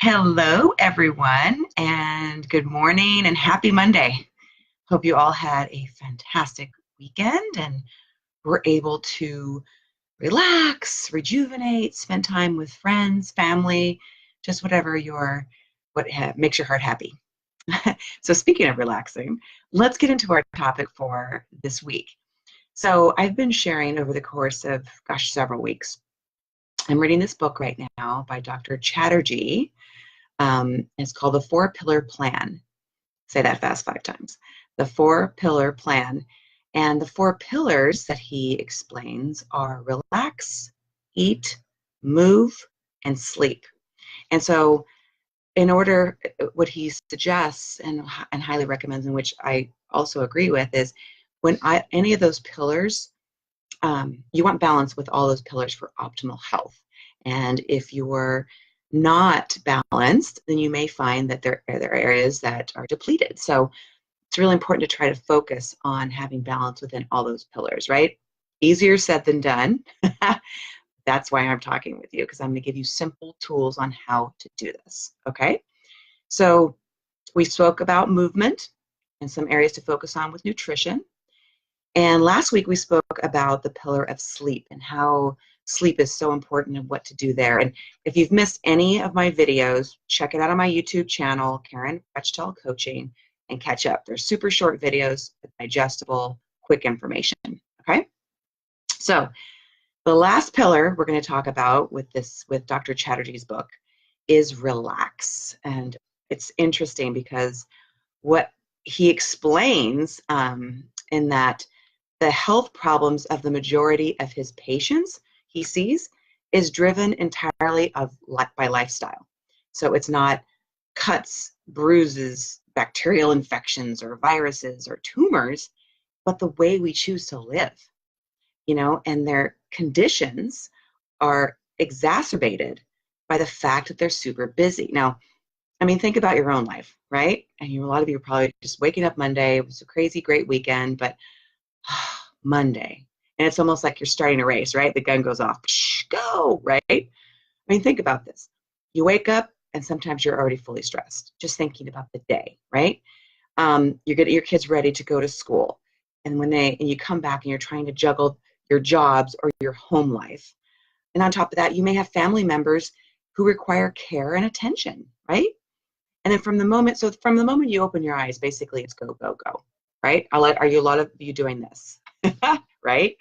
Hello, everyone, and good morning and happy Monday. Hope you all had a fantastic weekend and were able to relax, rejuvenate, spend time with friends, family, just whatever makes your heart happy. So, speaking of relaxing, let's get into our topic for this week. So, I've been sharing over the course of, several weeks. I'm reading this book right now by Dr. Chatterjee. It's called The Four Pillar Plan. Say that fast 5 times. The Four Pillar Plan. And the four pillars that he explains are relax, eat, move, and sleep. And so, what he suggests and highly recommends, and which I also agree with, is any of those pillars, you want balance with all those pillars for optimal health. And if you're not balanced, then you may find that there are areas that are depleted. So it's really important to try to focus on having balance within all those pillars, right? Easier said than done. That's why I'm talking with you, because I'm going to give you simple tools on how to do this, okay? So we spoke about movement and some areas to focus on with nutrition. And last week we spoke about the pillar of sleep and how sleep is so important and what to do there. And if you've missed any of my videos, check it out on my YouTube channel, Karen Frechtel Coaching, and catch up. They're super short videos, digestible, quick information, okay? So the last pillar we're going to talk about with Dr. Chatterjee's book is relax. And it's interesting because what he explains in that the health problems of the majority of his patients he sees is driven entirely by lifestyle. So it's not cuts, bruises, bacterial infections, or viruses, or tumors, but the way we choose to live, and their conditions are exacerbated by the fact that they're super busy. Now, I mean, think about your own life, right? And a lot of you are probably just waking up Monday. It was a crazy, great weekend, but Monday. And it's almost like you're starting a race, right? The gun goes off, go, right? I mean, think about this. You wake up and sometimes you're already fully stressed, just thinking about the day, right? You get your kids ready to go to school. And you come back and you're trying to juggle your jobs or your home life. And on top of that, you may have family members who require care and attention, right? And then from the moment you open your eyes, basically it's go, go, go, right? Are you a lot of you doing this? Right?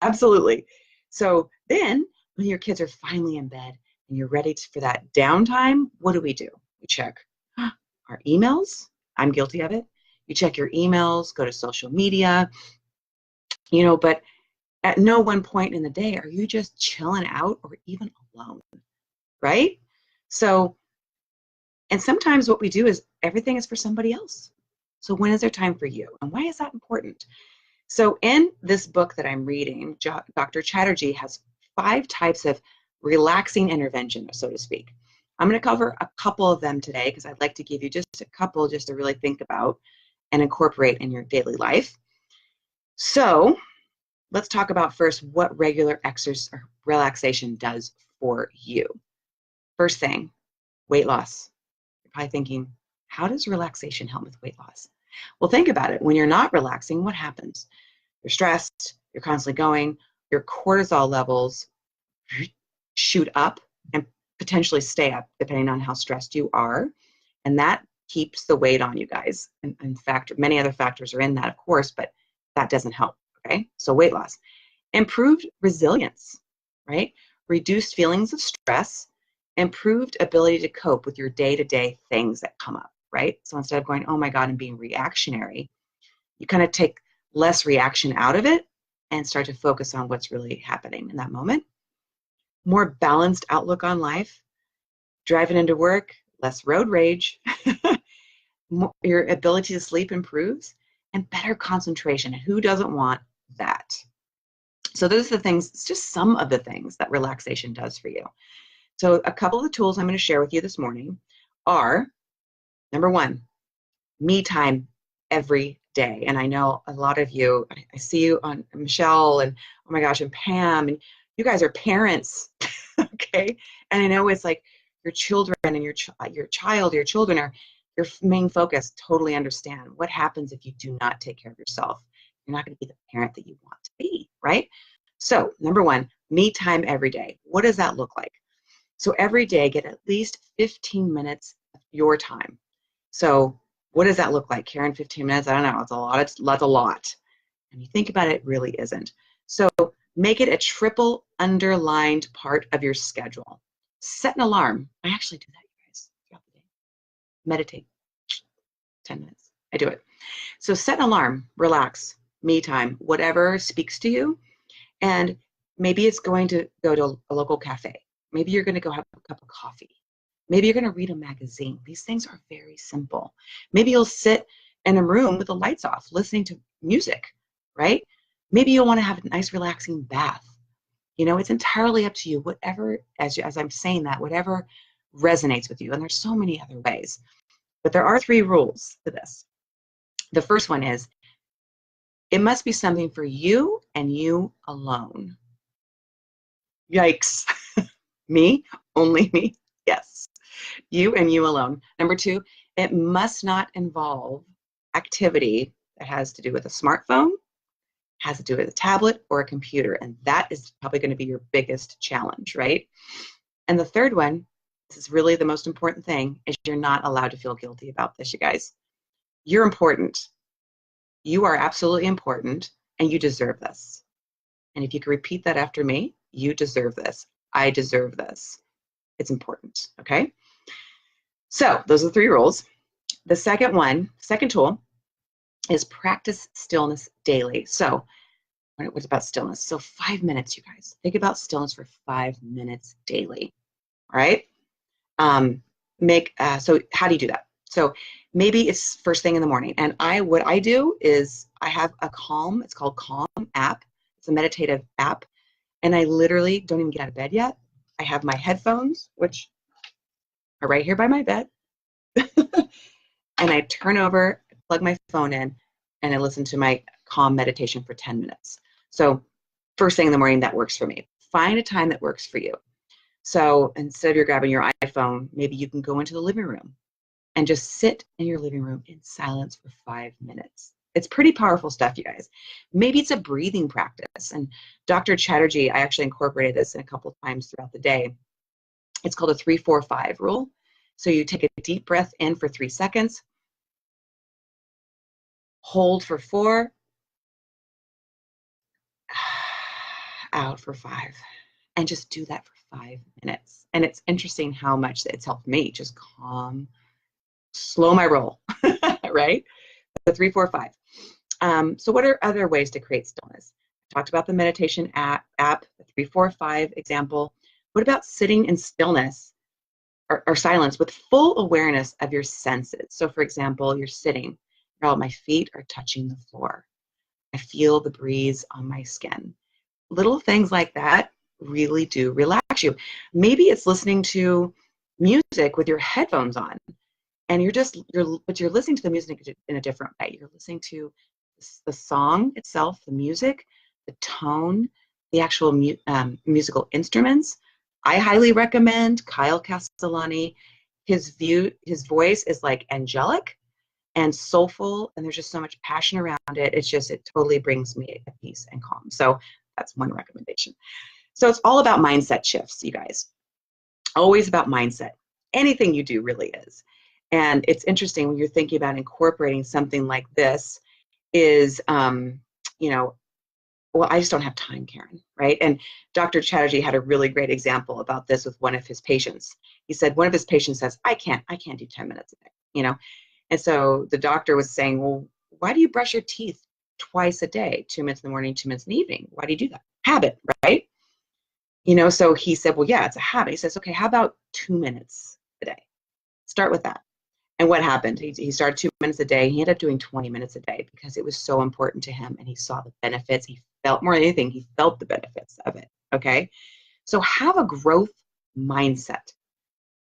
Absolutely. So then when your kids are finally in bed and you're ready for that downtime, what do? We check our emails. I'm guilty of it. You check your emails, go to social media, but at no one point in the day are you just chilling out or even alone, right? So, and sometimes what we do is everything is for somebody else. So when is there time for you? And why is that important? So in this book that I'm reading, Dr. Chatterjee has 5 types of relaxing intervention, so to speak. I'm going to cover a couple of them today because I'd like to give you just a couple just to really think about and incorporate in your daily life. So let's talk about first what regular exercise or relaxation does for you. First thing, weight loss. You're probably thinking, how does relaxation help with weight loss? Well, think about it. When you're not relaxing, what happens? You're stressed, you're constantly going, your cortisol levels shoot up and potentially stay up depending on how stressed you are. And that keeps the weight on you guys. And in fact, many other factors are in that, of course, but that doesn't help, okay? So weight loss. Improved resilience, right? Reduced feelings of stress, improved ability to cope with your day-to-day things that come up, right? So instead of going, oh my God, and being reactionary, you kind of take less reaction out of it and start to focus on what's really happening in that moment. More balanced outlook on life, driving into work, less road rage, your ability to sleep improves, and better concentration. Who doesn't want that? So those are the things, it's just some of the things that relaxation does for you. So a couple of the tools I'm going to share with you this morning are, number 1, me time every day. And I know a lot of you, I see you on Michelle and, oh my gosh, and Pam, and you guys are parents, okay? And I know it's like, your children and your child, your children are your main focus. Totally understand what happens if you do not take care of yourself. You're not going to be the parent that you want to be, right? So number one, me time every day. What does that look like? So every day, get at least 15 minutes of your time. So what does that look like, Karen? 15 minutes? I don't know. It's a lot. That's a lot. And you think about it, it really isn't. So make it a triple underlined part of your schedule. Set an alarm. I actually do that, you guys, throughout the day. Meditate. 10 minutes. I do it. So set an alarm. Relax. Me time. Whatever speaks to you. And maybe it's going to go to a local cafe. Maybe you're going to go have a cup of coffee. Maybe you're going to read a magazine. These things are very simple. Maybe you'll sit in a room with the lights off, listening to music, right? Maybe you'll want to have a nice relaxing bath. You know, it's entirely up to you, whatever, as I'm saying that, whatever resonates with you. And there's so many other ways. But there are 3 rules to this. The first one is, it must be something for you and you alone. Yikes. Me? Only me? Yes. You and you alone. Number 2, it must not involve activity that has to do with a smartphone, has to do with a tablet or a computer. And that is probably going to be your biggest challenge, right? And the third one, this is really the most important thing, is you're not allowed to feel guilty about this, you guys. You're important. You are absolutely important, and you deserve this. And if you can repeat that after me, you deserve this. I deserve this. It's important, okay? So those are the 3 rules. The second tool is practice stillness daily. So what's about stillness? So 5 minutes, you guys. Think about stillness for 5 minutes daily, all right? So how do you do that? So maybe it's first thing in the morning. And what I do is I have a Calm, it's called Calm app. It's a meditative app. And I literally don't even get out of bed yet. I have my headphones, which are right here by my bed. And I turn over, plug my phone in, and I listen to my Calm meditation for 10 minutes. So first thing in the morning, that works for me. Find a time that works for you. So instead of you're grabbing your iPhone, maybe you can go into the living room and just sit in your living room in silence for 5 minutes. It's pretty powerful stuff, you guys. Maybe it's a breathing practice. And Dr. Chatterjee, I actually incorporated this in a couple of times throughout the day. It's called a 3-4-5 rule. So you take a deep breath in for 3 seconds, hold for 4, out for 5, and just do that for 5 minutes. And it's interesting how much it's helped me just calm, slow my roll, right? The 3-4-5. So what are other ways to create stillness? I talked about the meditation app, the 3-4-5 example. What about sitting in stillness or silence with full awareness of your senses? So for example, you're sitting, my feet are touching the floor. I feel the breeze on my skin. Little things like that really do relax you. Maybe it's listening to music with your headphones on, and you're listening to the music in a different way. You're listening to the song itself, the music, the tone, the actual musical instruments. I highly recommend Kyle Castellani. His voice is like angelic and soulful, and there's just so much passion around it. It totally brings me a peace and calm. So that's one recommendation. So it's all about mindset shifts, you guys. Always about mindset. Anything you do really is. And it's interesting when you're thinking about incorporating something like this is, well, I just don't have time, Karen, right? And Dr. Chatterjee had a really great example about this with one of his patients. He said one of his patients says, I can't do 10 minutes a day, And so the doctor was saying, well, why do you brush your teeth twice a day, 2 minutes in the morning, 2 minutes in the evening? Why do you do that? Habit, right? So he said, well, yeah, it's a habit. He says, okay, how about 2 minutes a day? Start with that. And what happened? He started 2 minutes a day. He ended up doing 20 minutes a day because it was so important to him, and he saw the benefits. He felt more than anything, he felt the benefits of it, okay? So have a growth mindset.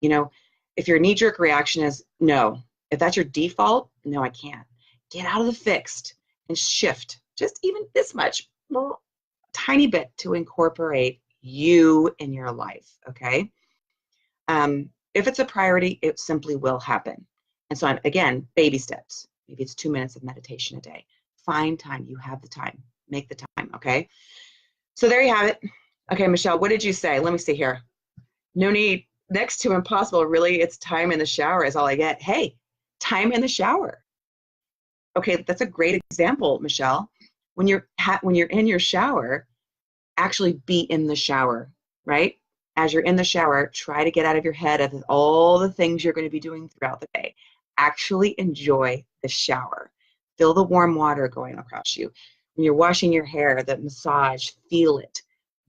If your knee-jerk reaction is no, if that's your default, no, I can't. Get out of the fixed and shift just even this much, tiny bit to incorporate you in your life, okay? If it's a priority, it simply will happen. And so, again, baby steps. Maybe it's 2 minutes of meditation a day. Find time. You have the time. Make the time, okay? So there you have it. Okay, Michelle, what did you say? Let me see here. No need. Next to impossible. Really, it's time in the shower is all I get. Hey, time in the shower. Okay, that's a great example, Michelle. When you're in your shower, actually be in the shower, right? As you're in the shower, try to get out of your head of all the things you're going to be doing throughout the day. Actually enjoy the shower. Feel the warm water going across you. When you're washing your hair, the massage, feel it.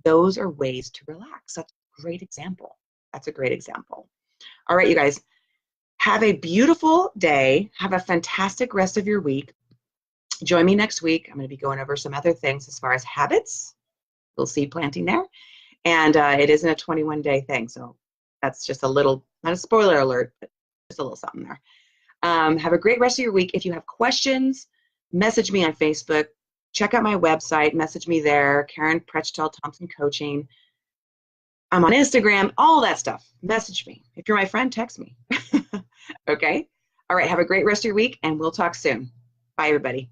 Those are ways to relax. That's a great example. That's a great example. All right, you guys, have a beautiful day. Have a fantastic rest of your week. Join me next week. I'm going to be going over some other things as far as habits. Little seed planting there. And it isn't a 21-day thing. So that's just a little, not a spoiler alert, but just a little something there. Have a great rest of your week. If you have questions, message me on Facebook. Check out my website. Message me there. Karen Prechtel Thompson Coaching. I'm on Instagram, all that stuff. Message me. If you're my friend, text me. Okay? All right. Have a great rest of your week, and we'll talk soon. Bye, everybody.